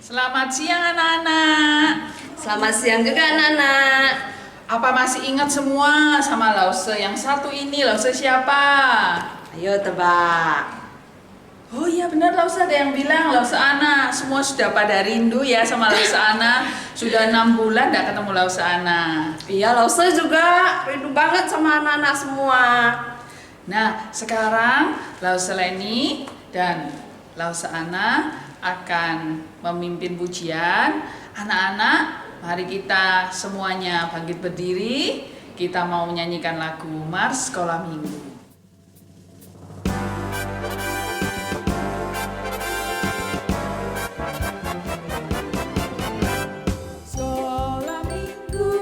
Selamat siang anak-anak. Selamat siang juga anak-anak. Apa masih ingat semua sama Lause yang satu ini? Lause siapa? Ayo tebak. Oh iya benar, Lause ada yang bilang Lause Ana. Semua sudah pada rindu ya sama Lause Ana. Sudah 6 bulan tidak ketemu Lause Ana. Iya, Lause juga rindu banget sama anak-anak semua. Nah sekarang Lause Leni dan Lause Ana akan memimpin pujian. Anak-anak, mari kita semuanya bangkit berdiri. Kita mau menyanyikan lagu Mars Sekolah Minggu.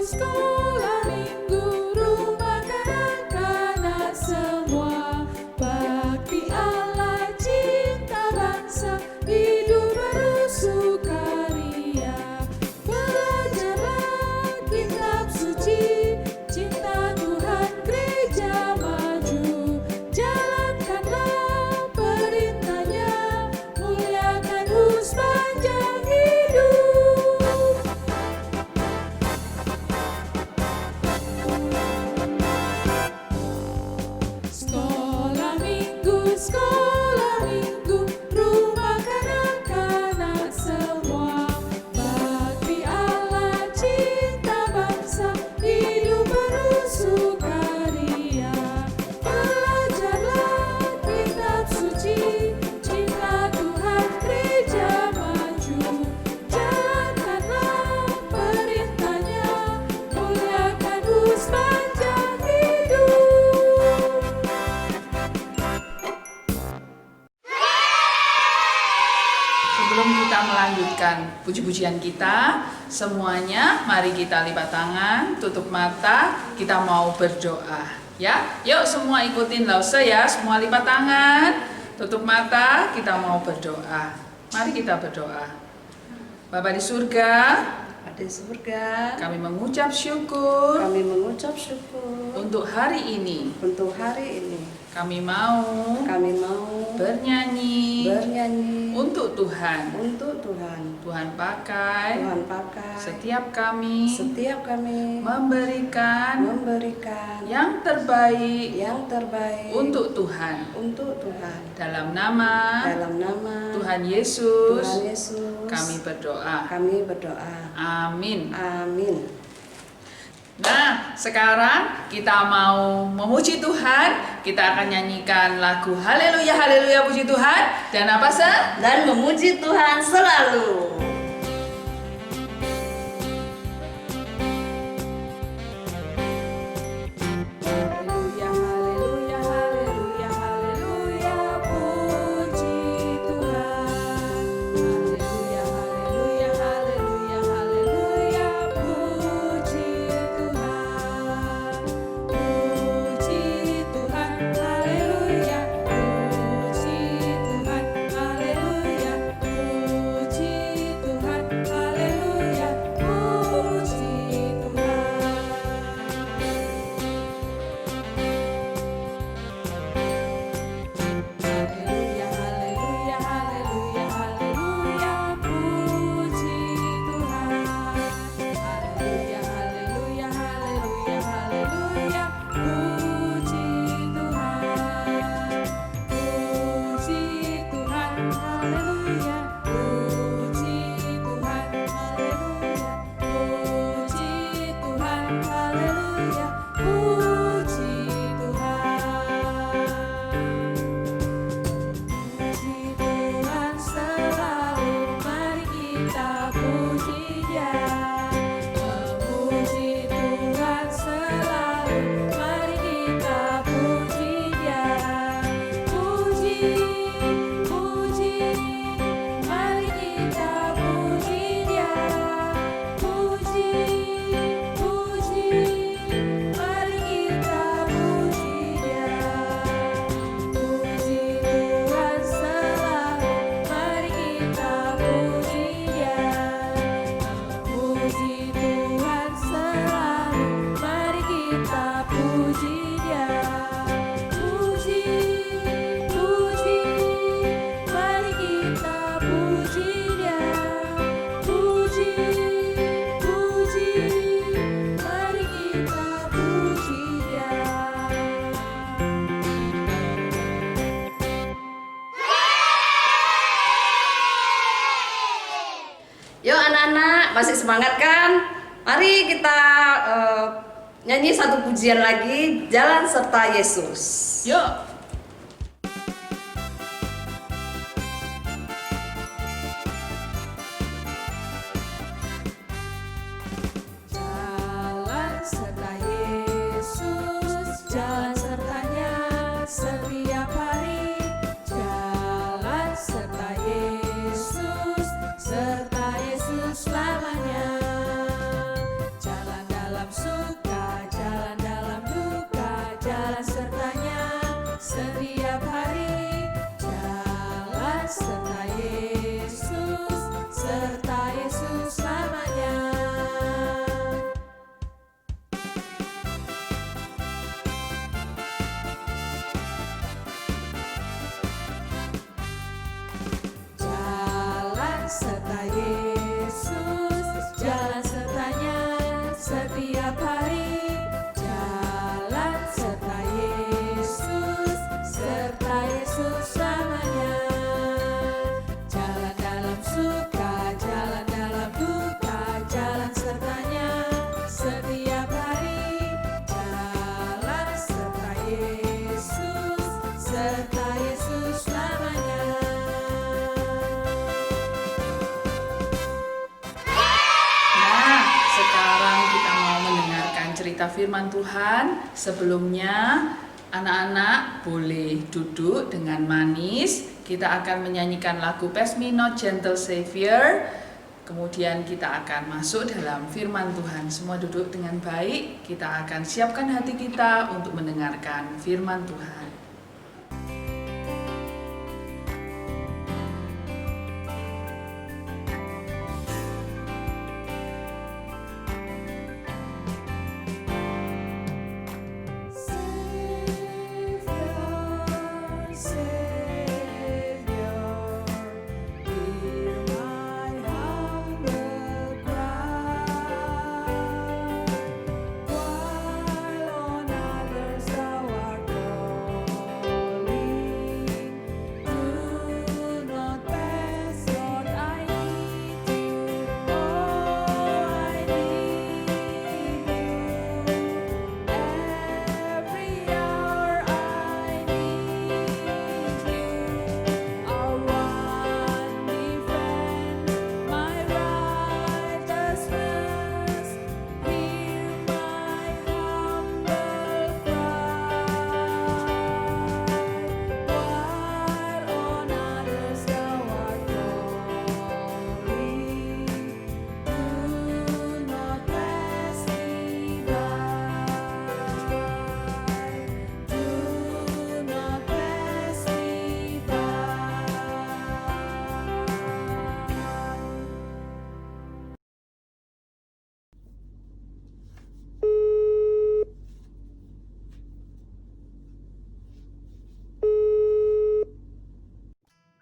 Sekolah minggu, rumah kanak-kanak semua. Bakti Allah, cinta bangsa, hidup bersukaria. Belajarlah kitab suci, cinta Tuhan gereja maju. Jalankanlah perintahnya, muliakan sepanjang hidup. Sekolah minggu, rumah kanak-kanak semua. Bakti Allah, cinta bangsa, hidup bersukaria. Belajarlah kitab suci, cinta Tuhan gereja maju. Jalankanlah perintahnya, muliakan sepanjang hidup. Sebelum kita melanjutkan puji-pujian kita, semuanya mari kita lipat tangan, tutup mata, kita mau berdoa. Ya, yuk semua ikutin Lause ya, semua lipat tangan, tutup mata, kita mau berdoa. Mari kita berdoa. Bapa di surga, Di surga, kami mengucap syukur kami mengucap syukur untuk hari ini. untuk hari ini. Kami mau Kami mau bernyanyi untuk Tuhan. Tuhan. Tuhan pakai Tuhan pakai setiap kami setiap kami memberikan memberikan yang terbaik yang terbaik untuk Tuhan. untuk Tuhan. Dalam nama Dalam nama Tuhan Yesus, Tuhan Yesus, kami berdoa. kami berdoa. Amin. Amin. Nah, sekarang kita mau memuji Tuhan. Kita akan nyanyikan lagu Haleluya, Haleluya, puji Tuhan. Dan apa sih? Dan memuji Tuhan selalu. Haleluya, haleluya, haleluya, haleluya, puji Tuhan. Haleluya, haleluya, haleluya, haleluya, puji Tuhan. Puji Tuhan, haleluya, puji Tuhan, haleluya, puji masih semangat kan? Mari kita nyanyi satu pujian lagi, Jalan Serta Yesus. Yuk. Jalan serta Yesus, jalan sertanya setiap hari. Jalan serta Yesus, serta Yesus selamanya. Jalan dalam suka, jalan dalam duka, jalan sertanya setiap hari. Jalan serta Yesus, serta Yesus selamanya. Jalan serta Yesus, jalan sertanya setiap hari. Jalan serta Yesus, serta Yesus selamanya. Jalan dalam suka, jalan dalam duka, jalan sertanya setiap hari. Jalan serta Yesus, serta Yesus selamanya. Nah, sekarang kita mau mendengarkan cerita firman Tuhan. Sebelumnya, anak-anak boleh duduk dengan manis. Kita akan menyanyikan lagu Pass Me Not Gentle Savior. Kemudian kita akan masuk dalam firman Tuhan. Semua duduk dengan baik. Kita akan siapkan hati kita untuk mendengarkan firman Tuhan.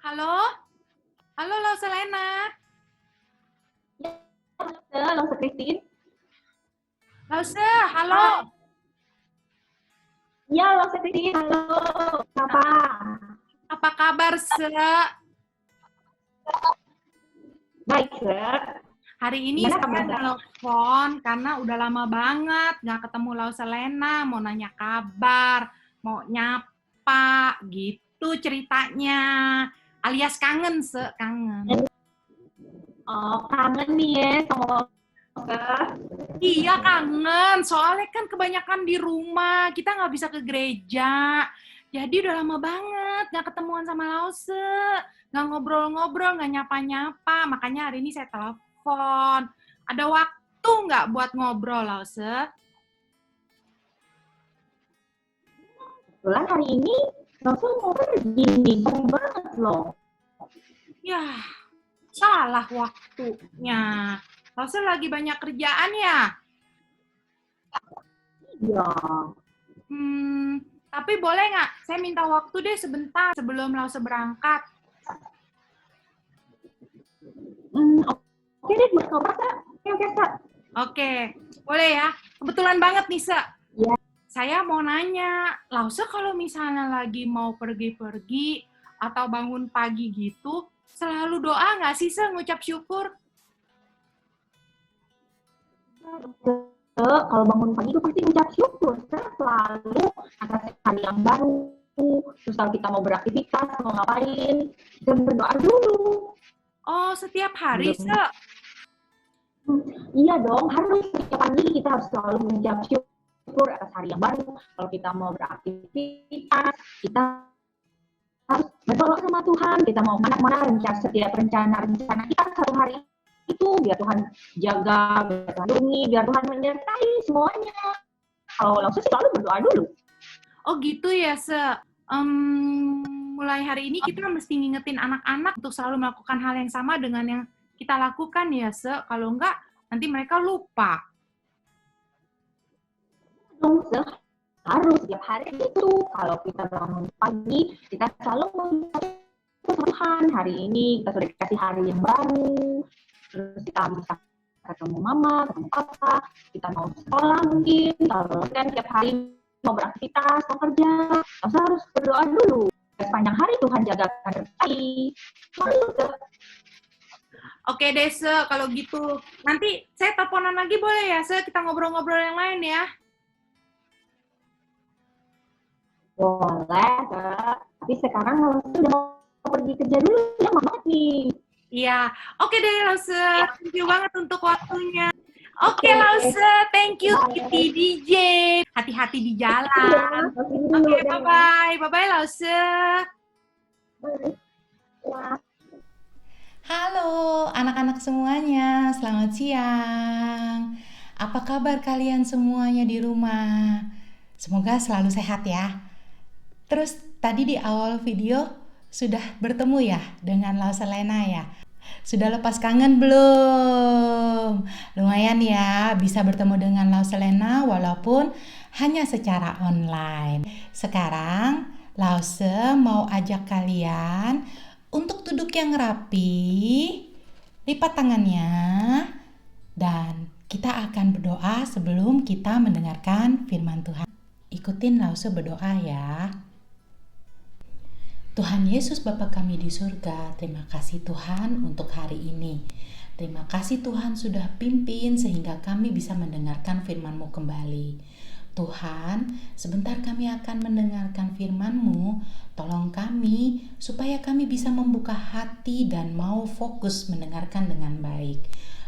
Halo? Halo, Selena. Halo, Christine. Lause, halo. Iya, halo, Christine. Halo, apa? Apa kabar, Se? Baik, Se. Hari ini Gimana saya kabarnya? telepon karena udah lama banget nggak ketemu Selena, mau nanya kabar, mau nyapa, gitu ceritanya. Alias kangen, Se, kangen. Oh, kangen nih ya sama Oke. Iya, kangen. Soalnya kan kebanyakan di rumah, kita nggak bisa ke gereja. Jadi udah lama banget nggak ketemuan sama Lause. Nggak ngobrol-ngobrol, nggak nyapa-nyapa. Makanya hari ini saya telepon. Ada waktu nggak buat ngobrol, Lause? Kebetulan hari ini langsung mau pergi nih, sering banget loh. Ya, salah waktunya. Lause lagi banyak kerjaan ya? Iya. Tapi boleh nggak? Saya minta waktu deh sebentar sebelum Lause berangkat. Oke deh, buat kabar, Kak. Oke, Kak. Oke, boleh ya. Kebetulan banget nih, Se. Iya. Saya mau nanya, Lause kalau misalnya lagi mau pergi-pergi atau bangun pagi gitu, selalu doa nggak sih, Se, ngucap syukur? Kalau bangun pagi itu pasti ucap syukur selalu atas hari yang baru. Terus kalau kita mau beraktivitas, mau ngapain, kita berdoa dulu. Oh, setiap hari, Belum. Se. Iya dong, harus setiap pagi kita harus selalu mengucap syukur atas hari yang baru. Kalau kita mau beraktivitas, kita harus berdoa sama Tuhan. Kita mau mana setiap rencana kita satu hari itu, biar Tuhan jaga, biar Tuhan lindungi, biar Tuhan menyertai semuanya. Kalau langsung selalu berdoa dulu. Oh gitu ya, Se. Mulai hari ini kita mesti ngingetin anak-anak untuk selalu melakukan hal yang sama dengan yang kita lakukan ya, Se. Kalau enggak, nanti mereka lupa. Harus setiap hari itu. Kalau kita bangun pagi, kita selalu mengucap Tuhan, hari ini kita sudah dikasih hari yang baru. Terus kita bisa ketemu mama, ketemu papa, kita mau sekolah mungkin, kalau kan tiap hari mau beraktivitas, mau kerja, kita harus berdoa dulu. Sepanjang hari Tuhan jaga sertai. Oke deh, Se. Kalau gitu, nanti saya teleponan lagi boleh ya, Se? Kita ngobrol-ngobrol yang lain ya. Boleh, Kak. Tapi sekarang kalau sudah mau pergi kerja dulu, ya mama nih. Iya. Oke deh, Lause. Thank you banget untuk waktunya. Oke, Lause. Thank you, Kitty DJ. Hati-hati di jalan. Oke, bye-bye. Bye-bye, Lause. Halo anak-anak semuanya, selamat siang. Apa kabar kalian semuanya di rumah? Semoga selalu sehat ya. Terus tadi di awal video sudah bertemu ya dengan Lause Lena ya? Sudah lepas kangen belum? Lumayan ya bisa bertemu dengan Lause Lena walaupun hanya secara online. Sekarang Lause mau ajak kalian untuk duduk yang rapi, lipat tangannya, dan kita akan berdoa sebelum kita mendengarkan firman Tuhan. Ikutin Lause berdoa ya. Tuhan Yesus Bapa kami di surga, terima kasih Tuhan untuk hari ini. Terima kasih Tuhan sudah pimpin sehingga kami bisa mendengarkan firman-Mu kembali. Tuhan, sebentar kami akan mendengarkan firman-Mu. Tolong kami supaya kami bisa membuka hati dan mau fokus mendengarkan dengan baik.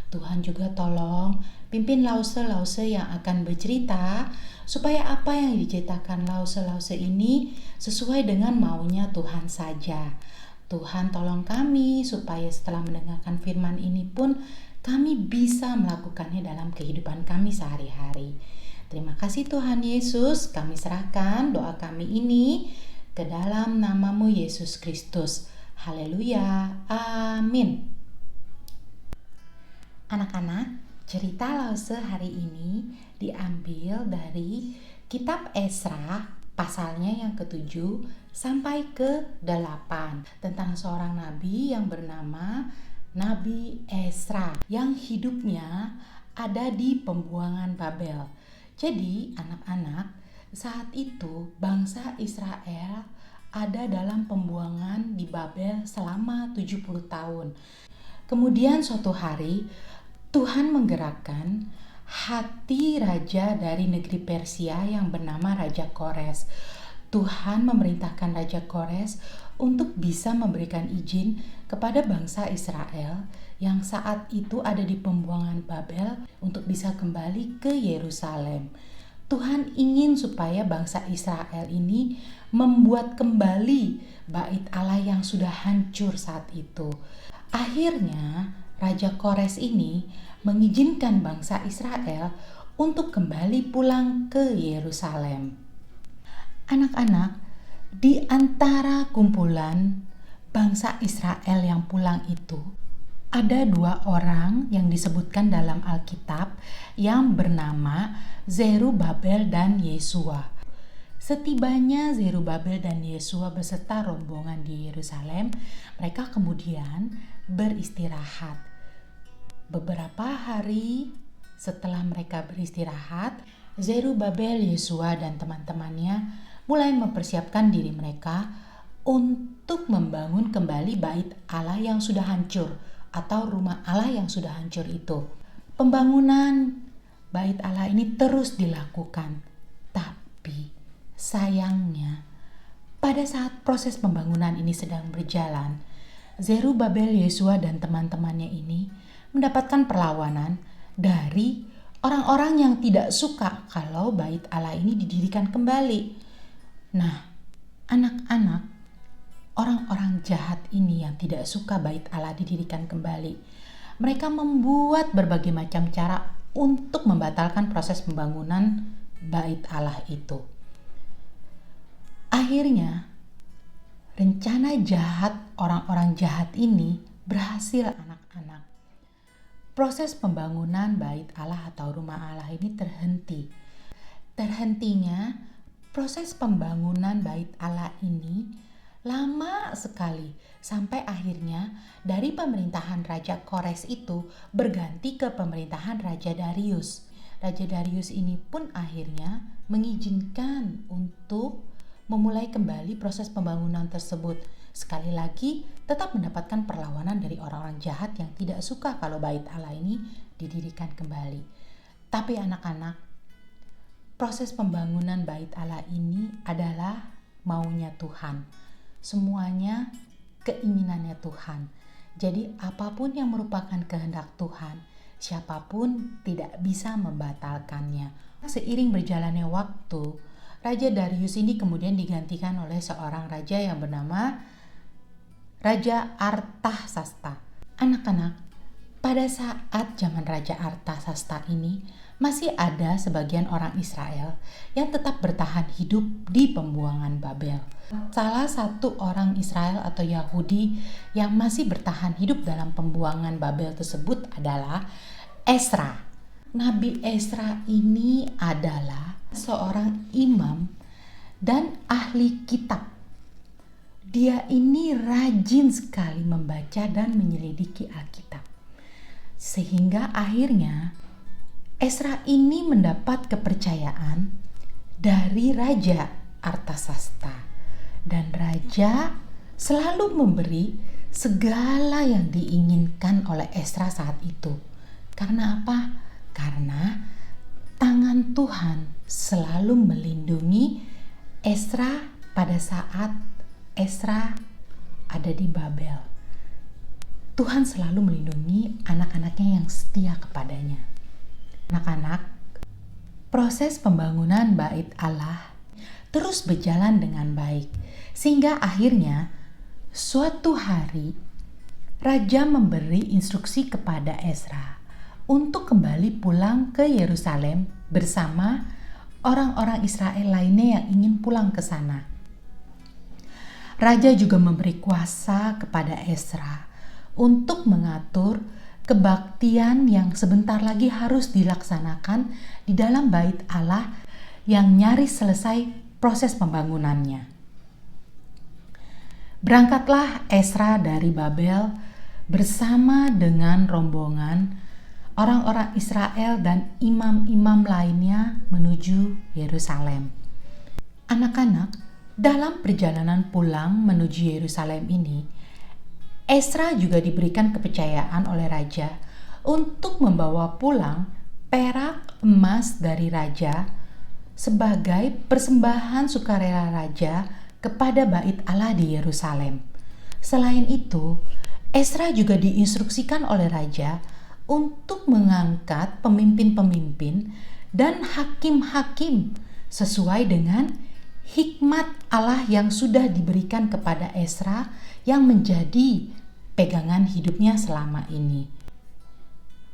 Tuhan juga tolong pimpin Lause yang akan bercerita supaya apa yang diceritakan Lause ini sesuai dengan maunya Tuhan saja. Tuhan tolong kami supaya setelah mendengarkan firman ini pun kami bisa melakukannya dalam kehidupan kami sehari-hari. Terima kasih Tuhan Yesus, kami serahkan doa kami ini ke dalam nama-Mu Yesus Kristus. Haleluya, amin. Anak-anak, cerita Lause hari ini diambil dari kitab Esra pasalnya yang ke-7 sampai ke-8 tentang seorang nabi yang bernama Nabi Esra yang hidupnya ada di pembuangan Babel. Jadi anak-anak, saat itu bangsa Israel ada dalam pembuangan di Babel selama 70 tahun. Kemudian suatu hari Tuhan menggerakkan hati raja dari negeri Persia yang bernama Raja Kores. Tuhan memerintahkan Raja Kores untuk bisa memberikan izin kepada bangsa Israel yang saat itu ada di pembuangan Babel untuk bisa kembali ke Yerusalem. Tuhan ingin supaya bangsa Israel ini membuat kembali bait Allah yang sudah hancur saat itu. Akhirnya Raja Kores ini mengizinkan bangsa Israel untuk kembali pulang ke Yerusalem. Anak-anak, di antara kumpulan bangsa Israel yang pulang itu, ada 2 orang yang disebutkan dalam Alkitab yang bernama Zerubabel dan Yesua. Setibanya Zerubabel dan Yesua beserta rombongan di Yerusalem, mereka kemudian beristirahat. Beberapa hari setelah mereka beristirahat, Zerubabel, Yesua, dan teman-temannya mulai mempersiapkan diri mereka untuk membangun kembali bait Allah yang sudah hancur atau rumah Allah yang sudah hancur itu. Pembangunan bait Allah ini terus dilakukan. Tapi sayangnya pada saat proses pembangunan ini sedang berjalan, Zerubabel, Yesua dan teman-temannya ini mendapatkan perlawanan dari orang-orang yang tidak suka kalau bait Allah ini didirikan kembali. Nah, anak-anak, orang-orang jahat ini yang tidak suka bait Allah didirikan kembali, mereka membuat berbagai macam cara untuk membatalkan proses pembangunan bait Allah itu. Akhirnya, rencana jahat orang-orang jahat ini berhasil, anak-anak. Proses pembangunan bait Allah atau rumah Allah ini terhenti. Terhentinya proses pembangunan bait Allah ini lama sekali, sampai akhirnya dari pemerintahan Raja Kores itu berganti ke pemerintahan Raja Darius. Raja Darius ini pun akhirnya mengizinkan untuk memulai kembali proses pembangunan tersebut. Sekali lagi tetap mendapatkan perlawanan dari orang-orang jahat yang tidak suka kalau bait Allah ini didirikan kembali. Tapi anak-anak, proses pembangunan bait Allah ini adalah maunya Tuhan. Semuanya keinginannya Tuhan. Jadi apapun yang merupakan kehendak Tuhan, siapapun tidak bisa membatalkannya. Seiring berjalannya waktu, Raja Darius ini kemudian digantikan oleh seorang raja yang bernama Raja Artasasta. Anak-anak, pada saat zaman Raja Artasasta ini masih ada sebagian orang Israel yang tetap bertahan hidup di pembuangan Babel. Salah satu orang Israel atau Yahudi yang masih bertahan hidup dalam pembuangan Babel tersebut adalah Esra. Nabi Esra ini adalah seorang imam dan ahli kitab. Dia ini rajin sekali membaca dan menyelidiki Alkitab. Sehingga akhirnya Esra ini mendapat kepercayaan dari Raja Artasasta. Dan raja selalu memberi segala yang diinginkan oleh Esra saat itu. Karena apa? Karena tangan Tuhan selalu melindungi Esra pada saat Esra ada di Babel. Tuhan selalu melindungi anak-anaknya yang setia kepadanya. Anak-anak, proses pembangunan bait Allah terus berjalan dengan baik, sehingga akhirnya suatu hari Raja memberi instruksi kepada Esra untuk kembali pulang ke Yerusalem bersama orang-orang Israel lainnya yang ingin pulang ke sana. Raja juga memberi kuasa kepada Esra untuk mengatur kebaktian yang sebentar lagi harus dilaksanakan di dalam bait Allah yang nyaris selesai proses pembangunannya. Berangkatlah Esra dari Babel bersama dengan rombongan orang-orang Israel dan imam-imam lainnya menuju Yerusalem. Anak-anak, dalam perjalanan pulang menuju Yerusalem ini, Esra juga diberikan kepercayaan oleh raja untuk membawa pulang perak emas dari raja sebagai persembahan sukarela raja kepada bait Allah di Yerusalem. Selain itu, Esra juga diinstruksikan oleh raja untuk mengangkat pemimpin-pemimpin dan hakim-hakim sesuai dengan hikmat Allah yang sudah diberikan kepada Esra yang menjadi pegangan hidupnya selama ini.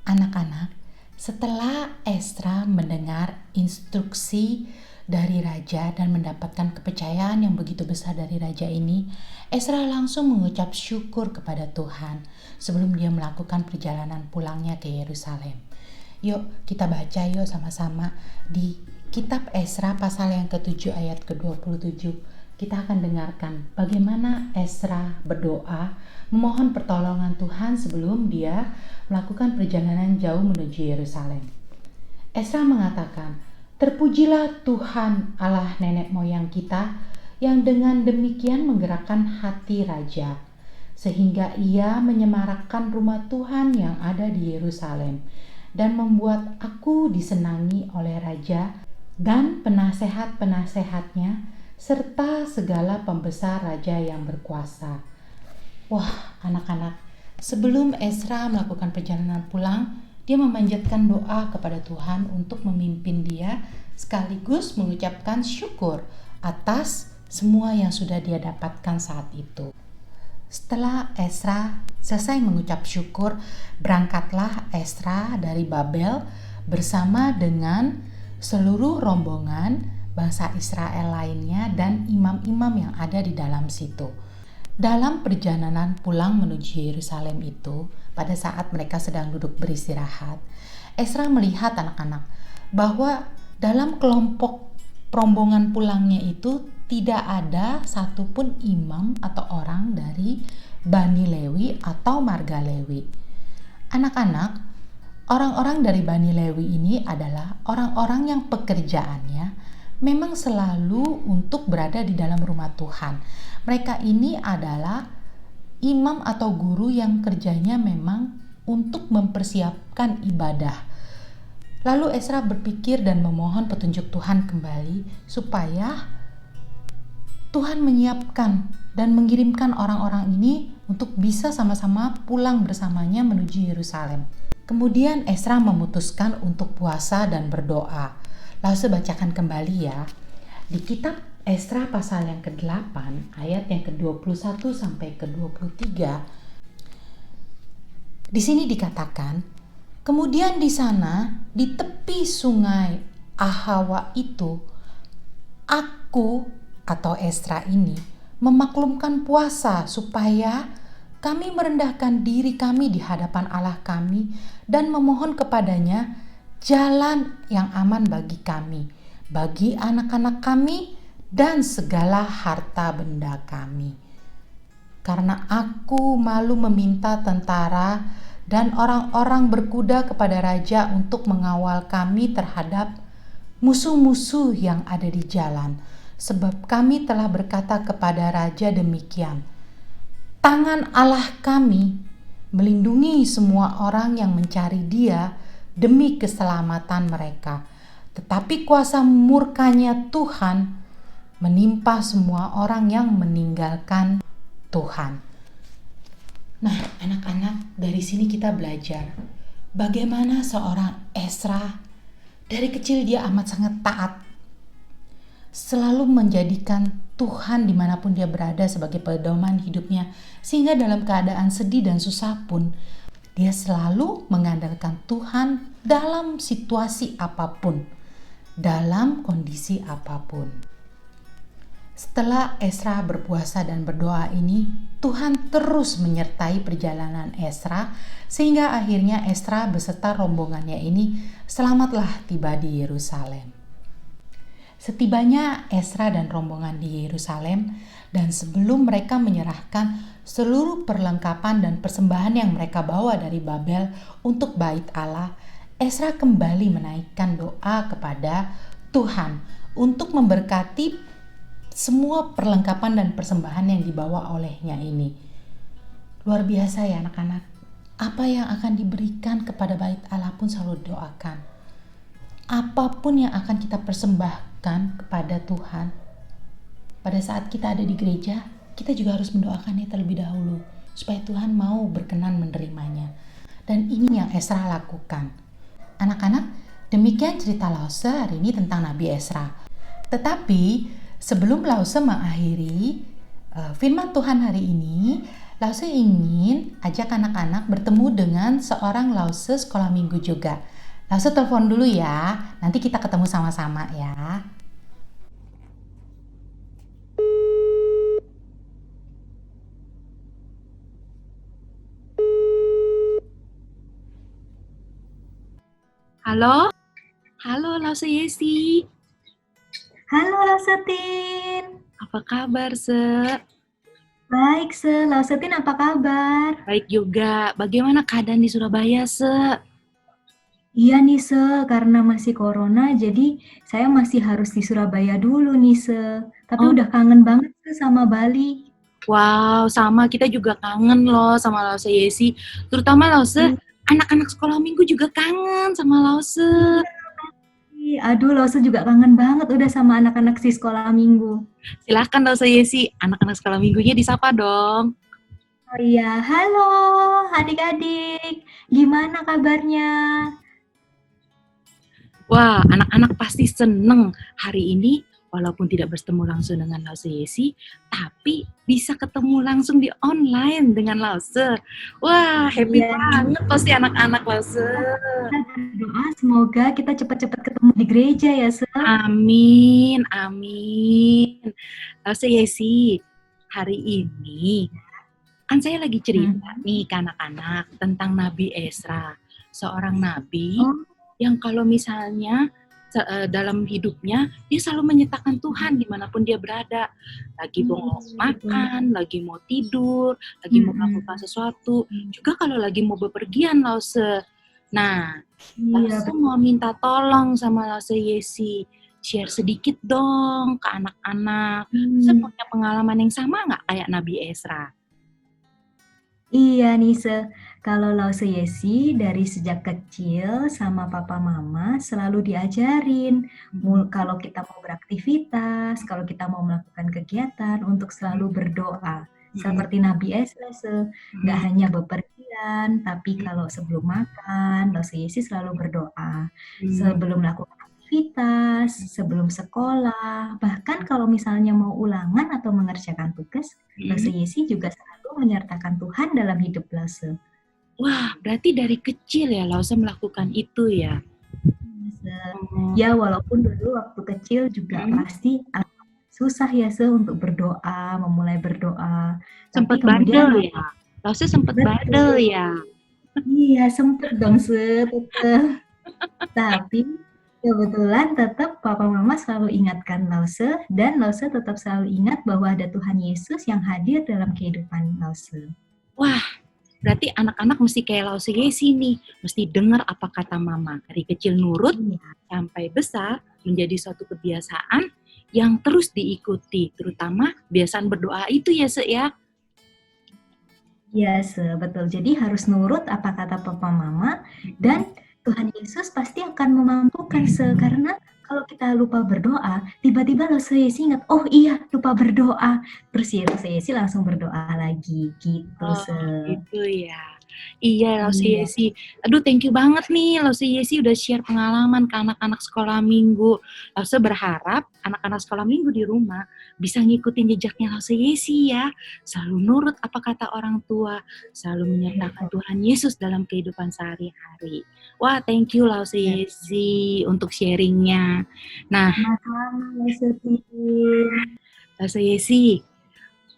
Anak-anak, setelah Esra mendengar instruksi dari raja dan mendapatkan kepercayaan yang begitu besar dari raja ini, Esra langsung mengucap syukur kepada Tuhan sebelum dia melakukan perjalanan pulangnya ke Yerusalem. Yuk kita baca yuk sama-sama di Kitab Esra pasal yang ke-7 ayat ke-27. Kita akan dengarkan bagaimana Esra berdoa memohon pertolongan Tuhan sebelum dia melakukan perjalanan jauh menuju Yerusalem. Esra mengatakan, "Terpujilah Tuhan Allah nenek moyang kita yang dengan demikian menggerakkan hati raja, sehingga ia menyemarakkan rumah Tuhan yang ada di Yerusalem dan membuat aku disenangi oleh raja dan penasehat-penasehatnya serta segala pembesar raja yang berkuasa. Wah, anak-anak, sebelum Ezra melakukan perjalanan pulang, dia memanjatkan doa kepada Tuhan untuk memimpin dia sekaligus mengucapkan syukur atas semua yang sudah dia dapatkan saat itu. Setelah Ezra selesai mengucap syukur, berangkatlah Ezra dari Babel bersama dengan seluruh rombongan bangsa Israel lainnya dan imam-imam yang ada di dalam situ. Dalam perjalanan pulang menuju Yerusalem itu, pada saat mereka sedang duduk beristirahat, Ezra melihat anak-anak bahwa dalam kelompok rombongan pulangnya itu tidak ada satupun imam atau orang dari Bani Lewi atau marga Lewi. Anak-anak, orang-orang dari Bani Lewi ini adalah orang-orang yang pekerjaannya memang selalu untuk berada di dalam rumah Tuhan. Mereka ini adalah imam atau guru yang kerjanya memang untuk mempersiapkan ibadah. Lalu Ezra berpikir dan memohon petunjuk Tuhan kembali supaya Tuhan menyiapkan dan mengirimkan orang-orang ini untuk bisa sama-sama pulang bersamanya menuju Yerusalem. Kemudian Ezra memutuskan untuk puasa dan berdoa. Lalu saya bacakan kembali ya. Di kitab Ezra pasal yang ke-8 ayat yang ke-21 sampai ke-23. Di sini dikatakan, kemudian di sana di tepi sungai Ahawa itu aku atau Ezra ini memaklumkan puasa supaya kami merendahkan diri kami di hadapan Allah kami dan memohon kepadanya jalan yang aman bagi kami, bagi anak-anak kami dan segala harta benda kami. Karena aku malu meminta tentara dan orang-orang berkuda kepada raja untuk mengawal kami terhadap musuh-musuh yang ada di jalan. Sebab kami telah berkata kepada raja demikian, tangan Allah kami melindungi semua orang yang mencari dia demi keselamatan mereka. Tetapi kuasa murkanya Tuhan menimpa semua orang yang meninggalkan Tuhan. Nah, anak-anak, dari sini kita belajar bagaimana seorang Ezra dari kecil dia amat sangat taat, selalu menjadikan Tuhan dimanapun dia berada sebagai pedoman hidupnya, sehingga dalam keadaan sedih dan susah pun dia selalu mengandalkan Tuhan dalam situasi apapun, dalam kondisi apapun. Setelah Ezra berpuasa dan berdoa ini, Tuhan terus menyertai perjalanan Ezra sehingga akhirnya Ezra beserta rombongannya ini selamatlah tiba di Yerusalem. Setibanya Ezra dan rombongan di Yerusalem dan sebelum mereka menyerahkan seluruh perlengkapan dan persembahan yang mereka bawa dari Babel untuk bait Allah, Ezra kembali menaikkan doa kepada Tuhan untuk memberkati semua perlengkapan dan persembahan yang dibawa olehnya ini. Luar biasa ya anak-anak. Apa yang akan diberikan kepada bait Allah pun selalu doakan. Apapun yang akan kita persembahkan kepada Tuhan, pada saat kita ada di gereja, kita juga harus mendoakannya terlebih dahulu, supaya Tuhan mau berkenan menerimanya. Dan ini yang Ezra lakukan. Anak-anak, demikian cerita Lause hari ini tentang Nabi Ezra. Tetapi sebelum Lause mengakhiri firman Tuhan hari ini, Lause ingin ajak anak-anak bertemu dengan seorang Lause sekolah minggu juga. Lause telepon dulu ya, nanti kita ketemu sama-sama ya. Halo? Halo Lause Yesi. Halo Lausetin, Apa kabar, Se? baik Lausetin apa kabar? Baik juga. Bagaimana keadaan di Surabaya, Se? Iya nih karena masih corona jadi saya masih harus di Surabaya dulu nih tapi Oh. udah kangen banget sama Bali. Wow, sama kita juga kangen loh sama Lause Yesi. Terutama Lause, Iya. anak-anak sekolah minggu juga kangen sama Lause. Aduh, Lause juga kangen banget udah sama anak-anak si sekolah minggu. Silakan Lause Yesi, anak-anak sekolah minggunya disapa dong. Oh iya, halo adik-adik, gimana kabarnya? Wah, anak-anak pasti seneng hari ini walaupun tidak bertemu langsung dengan Lause Yesi, tapi bisa ketemu langsung di online dengan Lause. Wah, happy Iya. banget pasti anak-anak Lause. Kita berdoa semoga kita cepat-cepat ketemu di gereja ya, Se. Amin, amin. Lause Yesi, hari ini kan saya lagi cerita nih ke anak-anak tentang Nabi Esra, seorang nabi Oh. yang kalau misalnya dalam hidupnya dia selalu menyertakan Tuhan dimanapun dia berada, lagi mau makan, lagi mau tidur, lagi mau melakukan sesuatu, juga kalau lagi mau bepergian Lause. Nah, Iya, Lause mau minta tolong sama Lause Yesi, share sedikit dong ke anak-anak. Lause punya pengalaman yang sama nggak kayak Nabi Esra? Iya nih, Se. Kalau Lause Yesi dari sejak kecil sama papa mama selalu diajarin kalau kita mau beraktivitas, kalau kita mau melakukan kegiatan untuk selalu berdoa. Seperti Nabi Esra, Se. Nggak hanya bepergian, tapi kalau sebelum makan, Lause Yesi selalu berdoa. Sebelum melakukan aktivitas, sebelum sekolah, bahkan kalau misalnya mau ulangan atau mengerjakan tugas, Lause Yesi juga selalu menyertakan Tuhan dalam hidup Lause. Wah, berarti dari kecil ya Lause melakukan itu ya? Ya, walaupun dulu waktu kecil juga pasti agak susah ya, Se, untuk berdoa, memulai berdoa. Sempat Tapi kemudian bandel ya? Lause sempat bandel ya? Iya, sempet dong, Se, tetep. Tapi kebetulan tetap papa mama selalu ingatkan Lause dan Lause tetap selalu ingat bahwa ada Tuhan Yesus yang hadir dalam kehidupan Lause. Wah, berarti anak-anak mesti kayak Lause Yesi nih, mesti dengar apa kata mama. Dari kecil nurut sampai besar menjadi suatu kebiasaan yang terus diikuti, terutama kebiasaan berdoa itu ya, Se ya. Iya, Se, betul. Jadi harus nurut apa kata papa mama dan Tuhan Yesus pasti akan memampukan, Se, karena kalau kita lupa berdoa, tiba-tiba Lause Yesi ingat, oh iya, lupa berdoa. Terus ya Lause Yesi langsung berdoa lagi, gitu, Se. Gitu ya. Iya, Lause Yesi. Aduh, thank you banget nih Lause Yesi udah share pengalaman ke anak-anak sekolah minggu. Lause berharap anak-anak sekolah minggu di rumah bisa ngikutin jejaknya Lause Yesi ya. Selalu nurut apa kata orang tua, selalu menyertakan Tuhan Yesus dalam kehidupan sehari-hari. Wah, thank you Lause Yesi untuk sharingnya. Nah, Lause Yesi,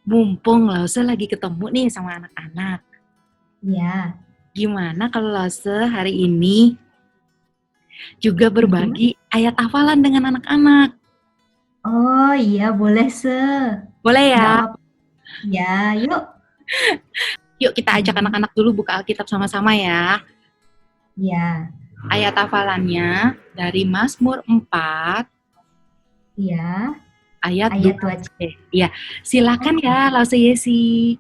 mumpung Lause lagi ketemu nih sama anak-anak. Iya. Gimana kalau Lause hari ini juga berbagi ayat hafalan dengan anak-anak? Oh iya, boleh, Se. Boleh ya? Ya, yuk. Yuk kita ajak anak-anak dulu buka Alkitab sama-sama ya. Ya. Ayat hafalannya dari Mazmur 4. Iya. Ayat 2. Iya, silakan ya Lause Yesi.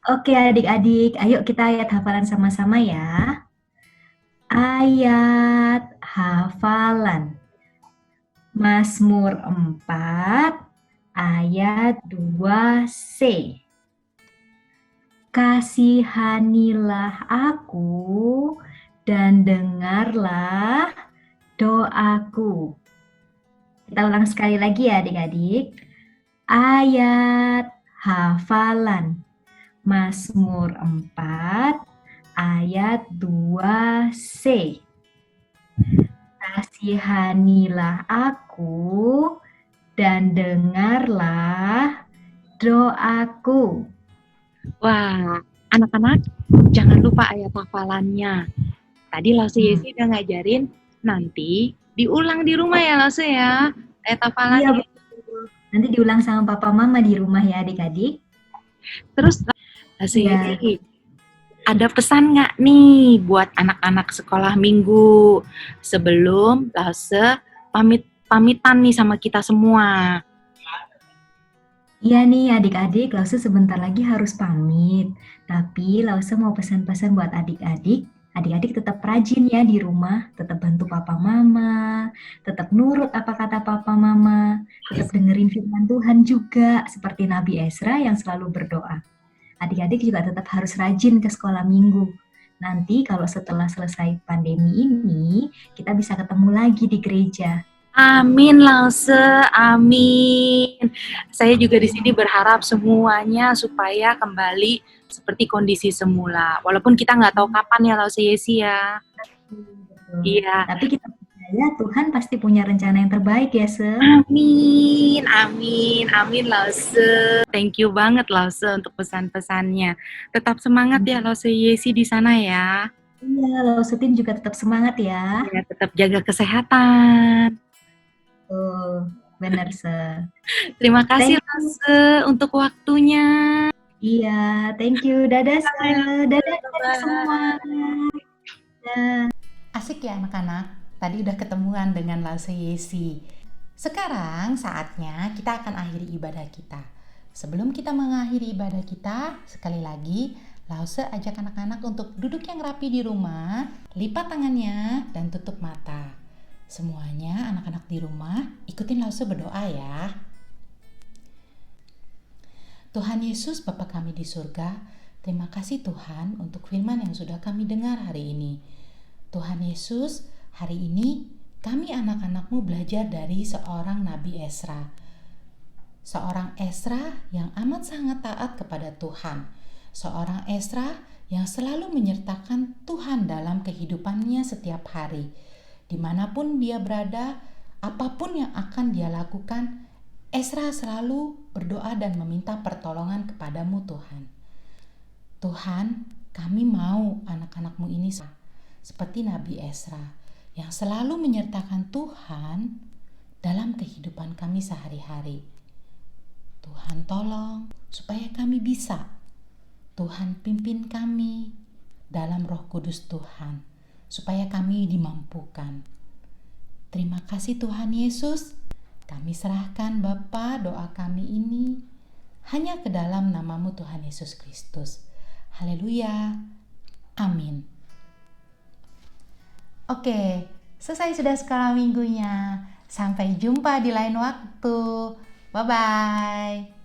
Oke adik-adik, ayo kita ayat hafalan sama-sama ya. Ayat hafalan. Mazmur 4 ayat 2c. Kasihanilah aku dan dengarlah doaku. Kita ulang sekali lagi ya adik-adik. Ayat hafalan. Mazmur 4 ayat 2c. Kasihanilah aku dan dengarlah doaku. Wah, anak-anak jangan lupa ayat hafalannya. Tadi Lause Yesi udah ngajarin, nanti diulang di rumah ya Lause ya. Ayat hafalannya. Iya, nanti diulang sama papa mama di rumah ya adik-adik. Terus Lause Yesi, ada pesan nggak nih buat anak-anak sekolah minggu sebelum Lause pamitan nih sama kita semua? Iya nih adik-adik, Lause sebentar lagi harus pamit. Tapi Lause mau pesan-pesan buat adik-adik Adik-adik tetap rajin ya di rumah, tetap bantu papa mama, tetap nurut apa kata papa mama, tetap dengerin firman Tuhan juga, seperti Nabi Ezra yang selalu berdoa. Adik-adik juga tetap harus rajin ke sekolah minggu. Nanti kalau setelah selesai pandemi ini, kita bisa ketemu lagi di gereja. Amin, Lause, amin. Saya juga di sini berharap semuanya supaya kembali seperti kondisi semula. Walaupun kita nggak tahu kapan ya, Lause Yesi ya. Betul. Iya. Tapi kita percaya Tuhan pasti punya rencana yang terbaik ya, Se. Amin, amin, amin, Lause. Thank you banget, Lause, untuk pesan-pesannya. Tetap semangat ya, Lause Yesi di sana ya. Iya, Lausetin juga tetap semangat ya. Ya, tetap jaga kesehatan. Betul, benar, Se. Terima kasih, Thank you. Lause, untuk waktunya. Iya, thank you. Dadah, Se. Dadah Bye-bye. semua. Dadah. Asik ya anak-anak, tadi udah ketemuan dengan Lause Yesi. Sekarang saatnya kita akan akhiri ibadah kita. Sebelum kita mengakhiri ibadah kita, sekali lagi Lause ajak anak-anak untuk duduk yang rapi di rumah, lipat tangannya dan tutup mata. Semuanya anak-anak di rumah ikutin Lause berdoa ya. Tuhan Yesus Bapa kami di surga, terima kasih Tuhan untuk firman yang sudah kami dengar hari ini. Tuhan Yesus, hari ini kami anak-anak-Mu belajar dari seorang Nabi Ezra. Seorang Ezra yang amat sangat taat kepada Tuhan. Seorang Ezra yang selalu menyertakan Tuhan dalam kehidupannya setiap hari. Dimanapun dia berada, apapun yang akan dia lakukan, Ezra selalu berdoa dan meminta pertolongan kepadamu Tuhan. Tuhan, kami mau anak-anak-Mu ini seperti Nabi Ezra yang selalu menyertakan Tuhan dalam kehidupan kami sehari-hari. Tuhan tolong supaya kami bisa. Tuhan pimpin kami dalam Roh Kudus Tuhan, supaya kami dimampukan. Terima kasih Tuhan Yesus. Kami serahkan Bapa doa kami ini hanya ke dalam nama-Mu Tuhan Yesus Kristus. Haleluya. Amin. Oke, selesai sudah sekolah minggunya. Sampai jumpa di lain waktu. Bye-bye.